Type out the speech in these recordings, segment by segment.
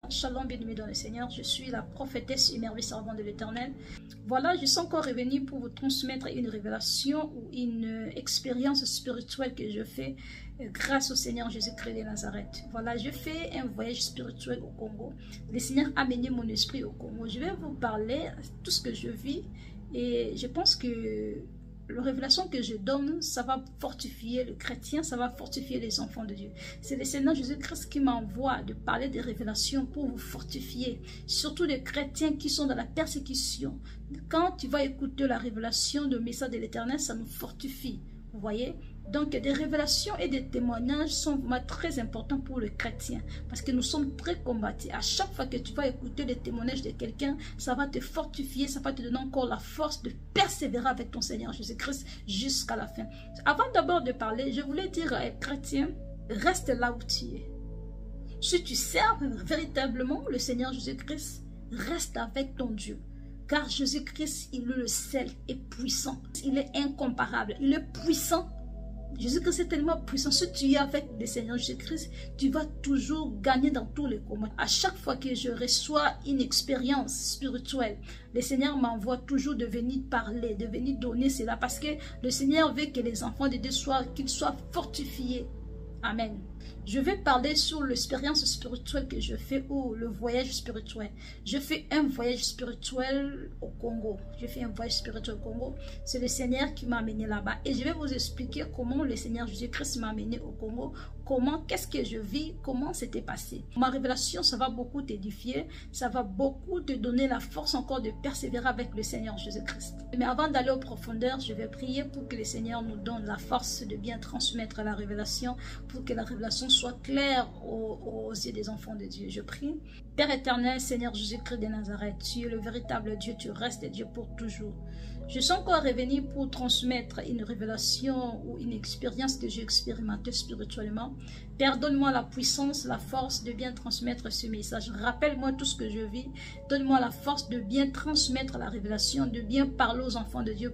Shalom, bien-aimés dans le Seigneur, je suis la prophétesse émerveillée servante de l'Éternel. Voilà, je suis encore revenue pour vous transmettre une révélation ou une expérience spirituelle que je fais grâce au Seigneur Jésus-Christ de Nazareth. Voilà, je fais un voyage spirituel au Congo. Le Seigneur a mené mon esprit au Congo. Je vais vous parler de tout ce que je vis et je pense que la révélation que je donne, ça va fortifier le chrétien, ça va fortifier les enfants de Dieu. C'est le Seigneur Jésus-Christ qui m'envoie de parler des révélations pour vous fortifier. Surtout les chrétiens qui sont dans la persécution. Quand tu vas écouter la révélation, le message de l'Éternel, ça nous fortifie. Vous voyez? Donc, des révélations et des témoignages sont vraiment très importants pour le chrétien parce que nous sommes très combattus. À chaque fois que tu vas écouter les témoignages de quelqu'un, ça va te fortifier, ça va te donner encore la force de persévérer avec ton Seigneur Jésus-Christ jusqu'à la fin. Avant d'abord de parler, je voulais dire à un chrétien, reste là où tu es. Si tu sers véritablement le Seigneur Jésus-Christ, reste avec ton Dieu. Car Jésus-Christ, il est le seul et puissant. Il est incomparable, il est puissant. Jésus-Christ est tellement puissant. Si tu es avec le Seigneur Jésus-Christ, tu vas toujours gagner dans tous les combats. À chaque fois que je reçois une expérience spirituelle, le Seigneur m'envoie toujours de venir parler, de venir donner cela. Parce que le Seigneur veut que les enfants de Dieu soient fortifiés. Amen. Je vais parler sur l'expérience spirituelle que je fais ou le voyage spirituel. Je fais un voyage spirituel au Congo. Je fais un voyage spirituel au Congo. C'est le Seigneur qui m'a amené là-bas. Et je vais vous expliquer comment le Seigneur Jésus-Christ m'a amené au Congo. Comment, qu'est-ce que je vis, comment c'était passé. Ma révélation, ça va beaucoup t'édifier. Ça va beaucoup te donner la force encore de persévérer avec le Seigneur Jésus-Christ. Mais avant d'aller aux profondeurs, je vais prier pour que le Seigneur nous donne la force de bien transmettre la révélation, pour que la révélation soit claire aux yeux des enfants de Dieu. Je prie. Père éternel, Seigneur Jésus-Christ de Nazareth, tu es le véritable Dieu, tu restes Dieu pour toujours. Je suis encore revenu pour transmettre une révélation ou une expérience que j'ai expérimentée spirituellement. Père, donne-moi la puissance, la force de bien transmettre ce message. Rappelle-moi tout ce que je vis. Donne-moi la force de bien transmettre la révélation, de bien parler aux enfants de Dieu.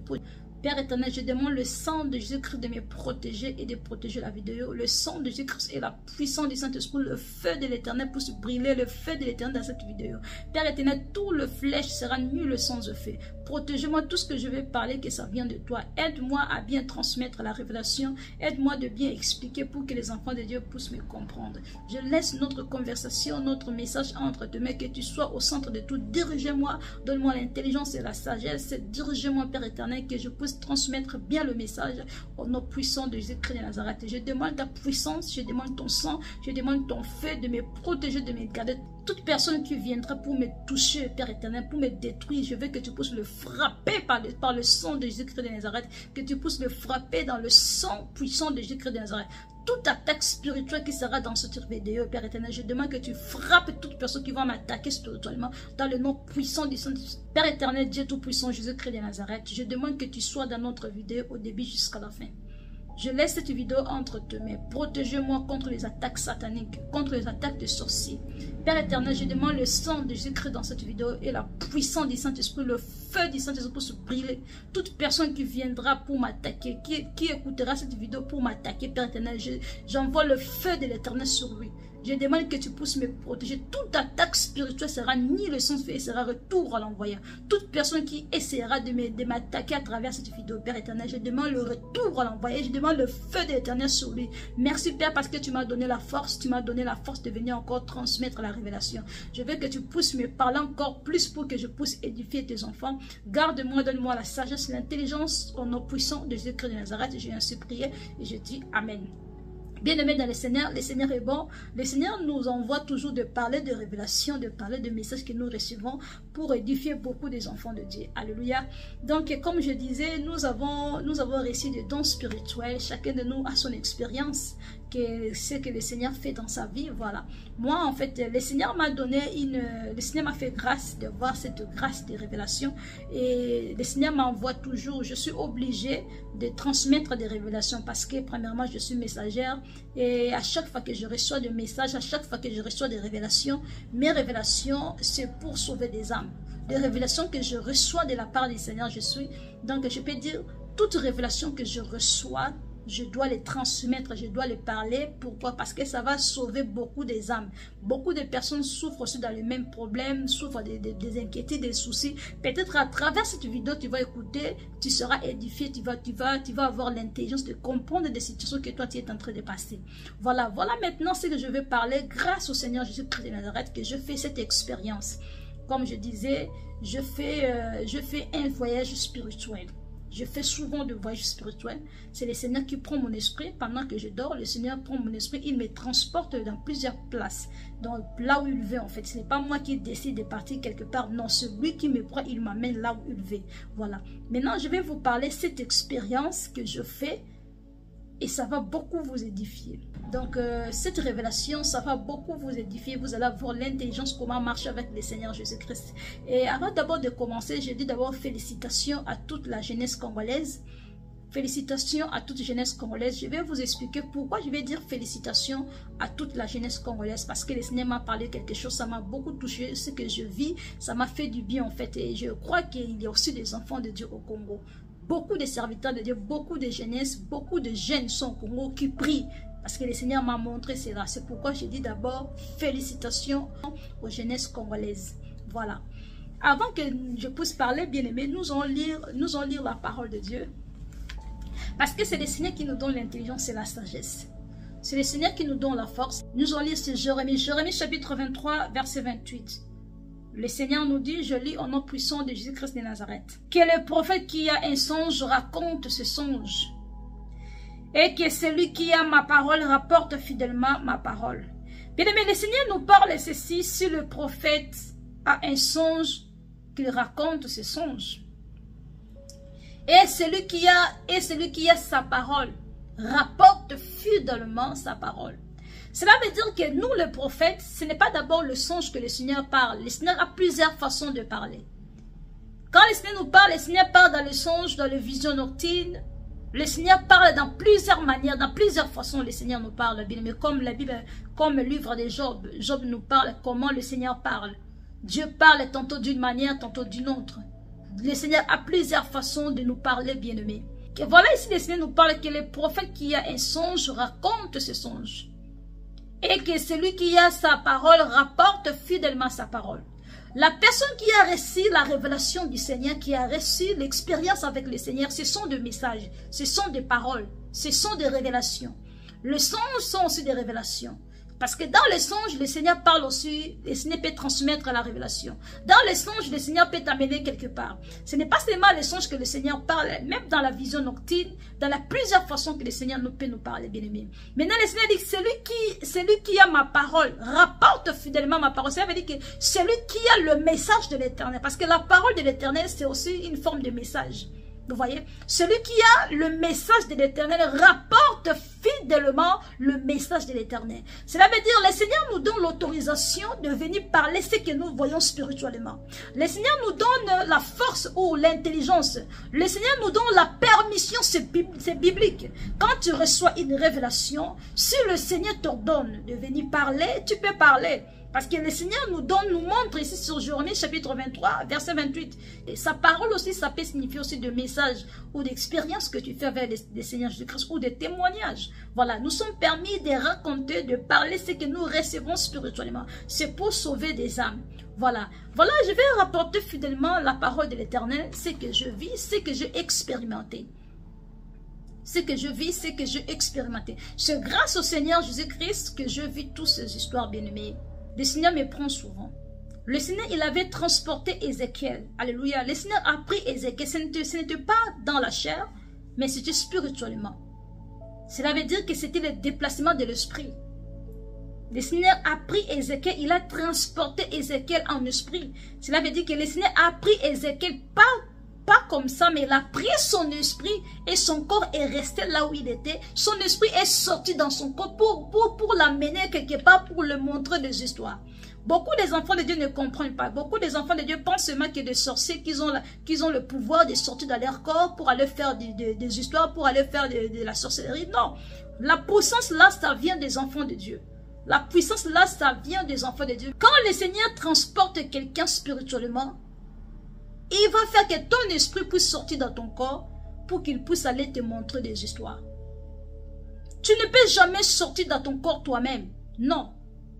Père éternel, je demande le sang de Jésus-Christ de me protéger et de protéger la vidéo. Le sang de Jésus-Christ et la puissance du Saint-Esprit, le feu de l'éternel pour se brûler, le feu de l'éternel dans cette vidéo. Père éternel, tout le flèche sera nul sans effet. Protège-moi tout ce que je vais parler, que ça vient de toi. Aide-moi à bien transmettre la révélation. Aide-moi de bien expliquer pour que les enfants de Dieu puissent me comprendre. Je laisse notre conversation, notre message entre tes mains, que tu sois au centre de tout. Dirige-moi, donne-moi l'intelligence et la sagesse. Dirige-moi, Père éternel, que je puisse transmettre bien le message au nom puissant de Jésus-Christ de Nazareth. Je demande ta puissance, je demande ton sang, je demande ton feu de me protéger, de me garder. Toute personne qui viendra pour me toucher, Père éternel, pour me détruire, je veux que tu puisses le frapper par le sang de Jésus-Christ de Nazareth, que tu puisses le frapper dans le sang puissant de Jésus-Christ de Nazareth. Toute attaque spirituelle qui sera dans cette vidéo, Père éternel, je demande que tu frappes toute personne qui va m'attaquer spirituellement dans le nom puissant du Saint-Esprit. Père éternel, Dieu tout-puissant, Jésus-Christ de Nazareth, je demande que tu sois dans notre vidéo au début jusqu'à la fin. Je laisse cette vidéo entre tes mains. Protège-moi contre les attaques sataniques, contre les attaques de sorciers. Père éternel, je demande le sang de Jésus-Christ dans cette vidéo et la puissance du Saint-Esprit, le feu du Saint-Esprit pour se brûler. Toute personne qui viendra pour m'attaquer, qui écoutera cette vidéo pour m'attaquer, Père éternel, j'envoie le feu de l'éternel sur lui. Je demande que tu puisses me protéger. Toute attaque spirituelle sera ni le sang fait, sera retour à l'envoyeur. Toute personne qui essaiera de m'attaquer à travers cette vidéo, Père éternel, je demande le retour à l'envoyeur. Je demande le feu de l'éternel sur lui. Merci Père parce que tu m'as donné la force. Tu m'as donné la force de venir encore transmettre la révélation. Je veux que tu puisses me parler encore plus pour que je puisse édifier tes enfants. Garde-moi, donne-moi la sagesse, l'intelligence au nom puissant de Jésus-Christ de Nazareth. J'ai ainsi prié et je dis Amen. Bien-aimés dans le Seigneur est bon. Le Seigneur nous envoie toujours de parler de révélation, de parler de messages que nous recevons pour édifier beaucoup des enfants de Dieu. Alléluia. Donc, comme je disais, nous avons reçu des dons spirituels. Chacun de nous a son expérience, ce que le Seigneur fait dans sa vie. Voilà. Moi, en fait, le Seigneur m'a donné le Seigneur m'a fait grâce de voir cette grâce de révélation. Et le Seigneur m'envoie toujours. Je suis obligée de transmettre des révélations parce que, premièrement, je suis messagère. Et à chaque fois que je reçois des messages, à chaque fois que je reçois des révélations, mes révélations, c'est pour sauver des âmes. Des révélations que je reçois de la part du Seigneur, donc je peux dire, toute révélation que je reçois je dois les transmettre, je dois les parler. Pourquoi? Parce que ça va sauver beaucoup des âmes. Beaucoup de personnes souffrent aussi dans les mêmes problèmes, souffrent des inquiétudes, des soucis. Peut-être à travers cette vidéo, tu vas écouter, tu seras édifié, tu vas avoir l'intelligence de comprendre des situations que toi tu es en train de passer. Voilà maintenant ce que je vais parler grâce au Seigneur Jésus-Christ de Nazareth que je fais cette expérience. Comme je disais, je fais un voyage spirituel. Je fais souvent de voyages spirituels. C'est le Seigneur qui prend mon esprit. Pendant que je dors, le Seigneur prend mon esprit. Il me transporte dans plusieurs places. Donc là où il veut en fait. Ce n'est pas moi qui décide de partir quelque part. Non, celui qui me prend, il m'amène là où il veut. Voilà. Maintenant, je vais vous parler de cette expérience que je fais. Et ça va beaucoup vous édifier. Donc, cette révélation, ça va beaucoup vous édifier. Vous allez avoir l'intelligence comment marcher avec le Seigneur Jésus-Christ. Et avant d'abord de commencer, je dis d'abord félicitations à toute la jeunesse congolaise. Félicitations à toute jeunesse congolaise. Je vais vous expliquer pourquoi je vais dire félicitations à toute la jeunesse congolaise. Parce que le Seigneur m'a parlé quelque chose, ça m'a beaucoup touché. Ce que je vis, ça m'a fait du bien en fait. Et je crois qu'il y a aussi des enfants de Dieu au Congo. Beaucoup de serviteurs de Dieu, beaucoup de jeunesse, beaucoup de jeunes sont au Congo qui prient. Parce que le Seigneur m'a montré cela. C'est pourquoi je dis d'abord félicitations aux jeunesses congolaises. Voilà. Avant que je puisse parler, bien aimé, nous allons lire la parole de Dieu. Parce que c'est le Seigneur qui nous donne l'intelligence et la sagesse. C'est le Seigneur qui nous donne la force. Nous allons lire ce Jérémie chapitre 23, verset 28. Le Seigneur nous dit, je lis au nom puissant de Jésus-Christ de Nazareth, que le prophète qui a un songe raconte ce songe, et que celui qui a ma parole rapporte fidèlement ma parole. Bien aimé, le Seigneur nous parle ceci, si le prophète a un songe, qu'il raconte ce songe. Et celui qui a sa parole rapporte fidèlement sa parole. Cela veut dire que nous, les prophètes, ce n'est pas d'abord le songe que le Seigneur parle. Le Seigneur a plusieurs façons de parler. Quand le Seigneur nous parle, le Seigneur parle dans le songe, dans les visions nocturnes. Le Seigneur parle dans plusieurs manières, dans plusieurs façons. Le Seigneur nous parle, bien aimé, comme la Bible, comme le livre de Job. Job nous parle comment le Seigneur parle. Dieu parle tantôt d'une manière, tantôt d'une autre. Le Seigneur a plusieurs façons de nous parler, bien aimé. Et voilà ici, le Seigneur nous parle que le prophète qui a un songe raconte ce songe. Et que celui qui a sa parole rapporte fidèlement sa parole. La personne qui a reçu la révélation du Seigneur, qui a reçu l'expérience avec le Seigneur, ce sont des messages, ce sont des paroles, ce sont des révélations. Le songe sont aussi des révélations. Parce que dans les songes, le Seigneur parle aussi, le Seigneur peut transmettre la révélation. Dans les songes, le Seigneur peut t'amener quelque part. Ce n'est pas seulement les songes que le Seigneur parle, même dans la vision nocturne, dans la plusieurs façons que le Seigneur peut nous parler, bien aimé. Maintenant, le Seigneur dit que celui qui a ma parole rapporte fidèlement ma parole. Ça veut dire que celui qui a le message de l'Éternel, parce que la parole de l'Éternel, c'est aussi une forme de message. Vous voyez, celui qui a le message de l'Éternel rapporte fidèlement le message de l'Éternel. Cela veut dire, le Seigneur nous donne l'autorisation de venir parler ce que nous voyons spirituellement. Le Seigneur nous donne la force ou l'intelligence. Le Seigneur nous donne la permission, c'est biblique. Quand tu reçois une révélation, si le Seigneur t'ordonne de venir parler, tu peux parler. Parce que le Seigneur nous montre ici sur Jérémie chapitre 23, verset 28. Et sa parole aussi, ça peut signifier aussi de messages ou d'expériences que tu fais avec le Seigneur Jésus-Christ ou des témoignages. Voilà, nous sommes permis de raconter, de parler ce que nous recevons spirituellement. C'est pour sauver des âmes. Voilà, je vais rapporter fidèlement la parole de l'Éternel, ce que je vis, ce que j'ai expérimenté. Ce que je vis, ce que j'ai expérimenté. C'est grâce au Seigneur Jésus-Christ que je vis toutes ces histoires bien-aimées. Le Seigneur me prend souvent. Le Seigneur, il avait transporté Ézéchiel. Alléluia. Le Seigneur a pris Ézéchiel. Ce n'était pas dans la chair, mais c'était spirituellement. Cela veut dire que c'était le déplacement de l'esprit. Le Seigneur a pris Ézéchiel, il a transporté Ézéchiel en esprit. Cela veut dire que le Seigneur a pris Ézéchiel pas comme ça, mais il a pris son esprit et son corps est resté là où il était. Son esprit est sorti dans son corps pour l'amener quelque part, pour le montrer des histoires. Beaucoup des enfants de Dieu ne comprennent pas. Beaucoup des enfants de Dieu pensent seulement que des sorciers qu'ils ont le pouvoir de sortir dans leur corps pour aller faire des histoires, pour aller faire de la sorcellerie. Non, la puissance là, ça vient des enfants de Dieu. La puissance là, ça vient des enfants de Dieu. Quand le Seigneur transporte quelqu'un spirituellement, il va faire que ton esprit puisse sortir dans ton corps pour qu'il puisse aller te montrer des histoires. Tu ne peux jamais sortir dans ton corps toi-même. Non.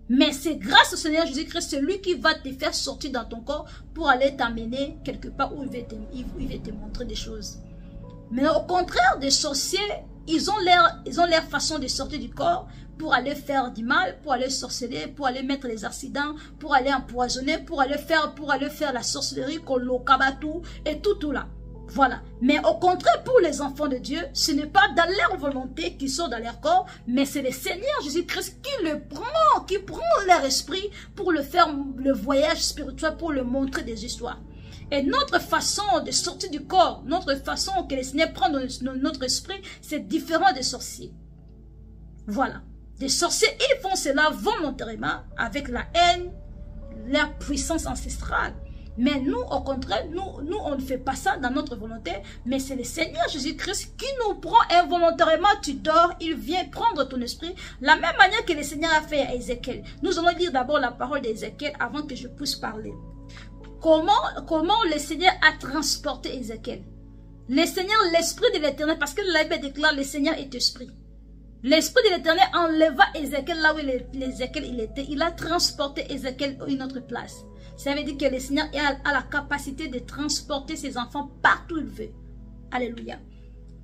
Mais c'est grâce au Seigneur Jésus-Christ, c'est lui qui va te faire sortir dans ton corps pour aller t'amener quelque part où il va te montrer des choses. Mais au contraire des sorciers, ils ont leur façon de sortir du corps pour aller faire du mal, pour aller sorceller, pour aller mettre les accidents, pour aller empoisonner, pour aller faire la sorcellerie, tout et tout là. Voilà. Mais au contraire, pour les enfants de Dieu, ce n'est pas dans leur volonté qui sort dans leur corps, mais c'est le Seigneur Jésus-Christ qui prend leur esprit pour le faire le voyage spirituel, pour le montrer des histoires. Et notre façon de sortir du corps, notre façon que le Seigneur prend dans notre esprit, c'est différent des sorciers. Voilà. Des sorciers, ils font cela volontairement avec la haine, leur puissance ancestrale. Mais nous, au contraire, nous on ne fait pas ça dans notre volonté, mais c'est le Seigneur Jésus-Christ qui nous prend involontairement. Tu dors, il vient prendre ton esprit, la même manière que le Seigneur a fait à Ézéchiel. Nous allons lire d'abord la parole d'Ézéchiel avant que je puisse parler. Comment le Seigneur a transporté Ézéchiel? Le Seigneur, l'Esprit de l'Éternel, parce que la Bible déclare le Seigneur est esprit. L'Esprit de l'Éternel enleva Ézéchiel là où Ézéchiel il était. Il a transporté Ézéchiel à une autre place. Ça veut dire que le Seigneur a la capacité de transporter ses enfants partout où il veut. Alléluia.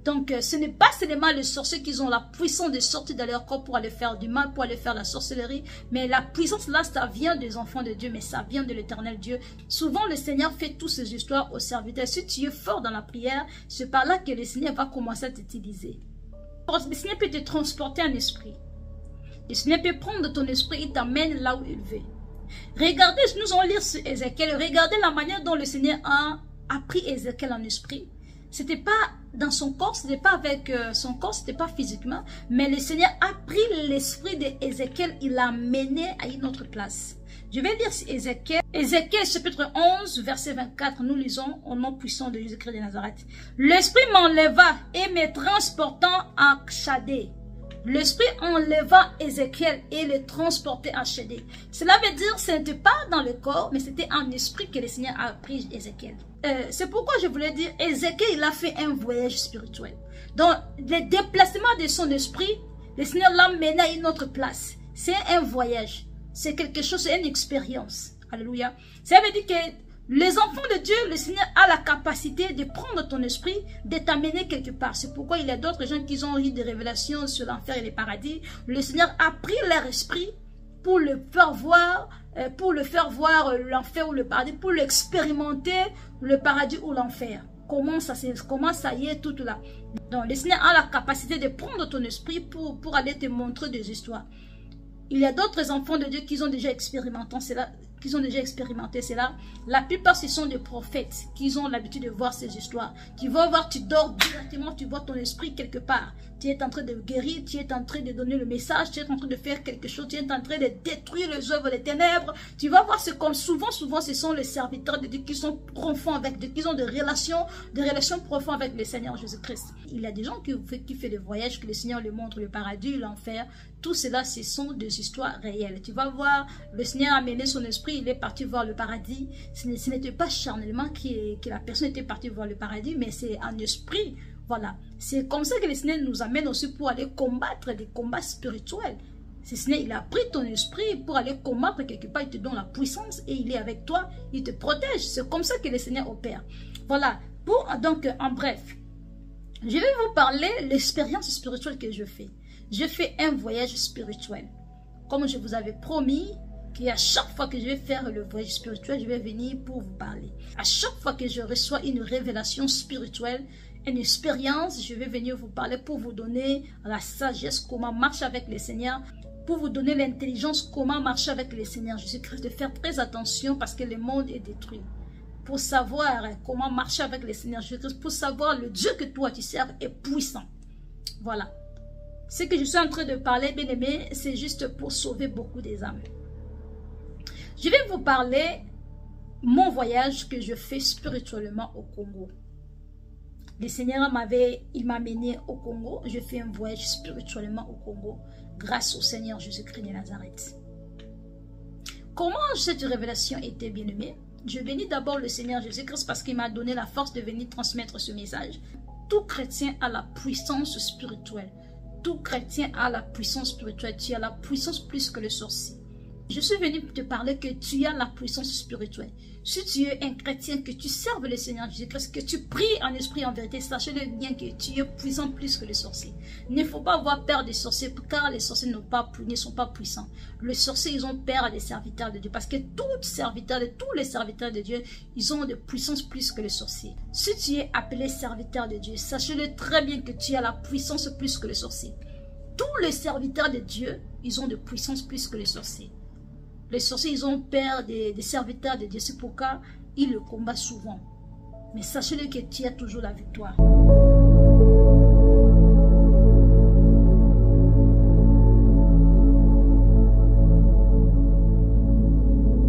Donc, ce n'est pas seulement les sorciers qui ont la puissance de sortir de leur corps pour aller faire du mal, pour aller faire la sorcellerie. Mais la puissance là, ça vient des enfants de Dieu, mais ça vient de l'Éternel Dieu. Souvent, le Seigneur fait toutes ces histoires aux serviteurs. Si tu es fort dans la prière, c'est par là que le Seigneur va commencer à t'utiliser. Le Seigneur peut te transporter en esprit. Le Seigneur peut prendre ton esprit et t'amène là où il veut. Regardez, nous allons lire sur Ézéchiel. Regardez la manière dont le Seigneur a pris Ézéchiel en esprit. C'était pas dans son corps, c'était pas avec son corps, c'était pas physiquement. Mais le Seigneur a pris l'esprit d'Ézéchiel, il l'a mené à une autre place. Je vais lire sur Ézéchiel. Ézéchiel chapitre 11, verset 24. Nous lisons au nom puissant de Jésus-Christ de Nazareth. L'esprit m'enleva et me transportant en Chaldée. L'esprit enleva Ézéchiel et le transportait en Chaldée. Cela veut dire que ce n'était pas dans le corps, mais c'était en esprit que le Seigneur a pris Ézéchiel. C'est pourquoi je voulais dire, Ézéchiel, il a fait un voyage spirituel. Donc, le déplacement de son esprit, le Seigneur l'a mené à une autre place. C'est un voyage. C'est quelque chose, c'est une expérience. Alléluia. Ça veut dire que les enfants de Dieu, le Seigneur a la capacité de prendre ton esprit, de t'amener quelque part. C'est pourquoi il y a d'autres gens qui ont eu des révélations sur l'enfer et le paradis. Le Seigneur a pris leur esprit pour le faire voir l'enfer ou le paradis, pour l'expérimenter, le paradis ou l'enfer. Comment ça y est, tout là. Donc, le Seigneur a la capacité de prendre ton esprit pour aller te montrer des histoires. Il y a d'autres enfants de Dieu qui ont déjà expérimenté cela. La plupart, ce sont des prophètes qui ont l'habitude de voir ces histoires. Tu vas voir, tu dors directement, tu vois ton esprit quelque part. Tu es en train de guérir, tu es en train de donner le message, tu es en train de faire quelque chose, tu es en train de détruire les œuvres des ténèbres. Tu vas voir, c'est comme souvent, ce sont les serviteurs de Dieu qui sont profonds avec Dieu, qui ont des relations profondes avec le Seigneur Jésus-Christ. Il y a des gens qui font des voyages, que le Seigneur leur montre le paradis, l'enfer. Tout cela, ce sont des histoires réelles. Tu vas voir, le Seigneur a mené son esprit, il est parti voir le paradis. Ce n'était pas charnellement que la personne était partie voir le paradis, mais c'est un esprit. Voilà. C'est comme ça que le Seigneur nous amène aussi pour aller combattre des combats spirituels. Le Seigneur, il a pris ton esprit pour aller combattre quelque part, il te donne la puissance et il est avec toi, il te protège. C'est comme ça que le Seigneur opère. Voilà. Donc, en bref, je vais vous parler de l'expérience spirituelle que je fais. Je fais un voyage spirituel. Comme je vous avais promis, qu'à chaque fois que je vais faire le voyage spirituel, je vais venir pour vous parler. À chaque fois que je reçois une révélation spirituelle, une expérience, je vais venir vous parler pour vous donner la sagesse, comment marcher avec le Seigneur, pour vous donner l'intelligence, comment marcher avec le Seigneur Jésus-Christ, de faire très attention parce que le monde est détruit. Pour savoir comment marcher avec le Seigneur Jésus-Christ, pour savoir le Dieu que toi tu serves est puissant. Voilà. Ce que je suis en train de parler, bien aimé, c'est juste pour sauver beaucoup des âmes. Je vais vous parler mon voyage que je fais spirituellement au Congo. Le Seigneur m'a mené au Congo. Je fais un voyage spirituellement au Congo grâce au Seigneur Jésus-Christ de Nazareth. Comment cette révélation était, bien aimée? Je bénis d'abord le Seigneur Jésus-Christ parce qu'il m'a donné la force de venir transmettre ce message. Tout chrétien a la puissance spirituelle. Tout chrétien a la puissance spirituelle. Tu as la puissance plus que le sorcier. Je suis venu te parler que tu as la puissance spirituelle. Si tu es un chrétien, que tu serves le Seigneur Jésus-Christ, que tu pries en esprit, en vérité, sachez-le bien que tu es puissant plus que les sorciers. Il ne faut pas avoir peur des sorciers, car les sorciers ne sont pas puissants. Les sorciers, ils ont peur des serviteurs de Dieu, parce que tous les serviteurs de Dieu, ils ont de puissance plus que les sorciers. Si tu es appelé serviteur de Dieu, sachez-le très bien que tu as la puissance plus que les sorciers. Tous les serviteurs de Dieu, ils ont de puissance plus que les sorciers. Les sorciers, ils ont peur des serviteurs de Dieu. C'est pourquoi ils le combattent souvent. Mais sachez-le que tu as toujours la victoire.